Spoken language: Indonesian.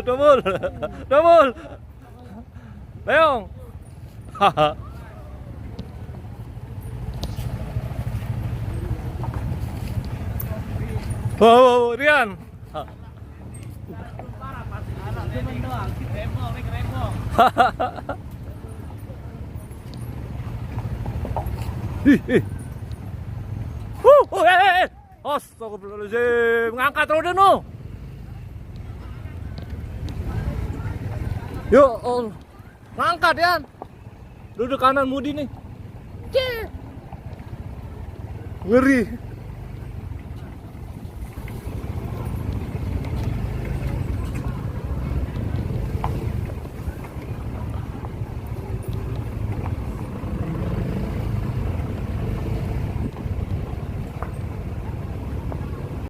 Domul. Domul. Leong. Wow, Rian. Astagfirullahaladzim, ngangkat roda no. Yuk, ngangkat ya. Duduk kanan Mudi nih. Ngeri.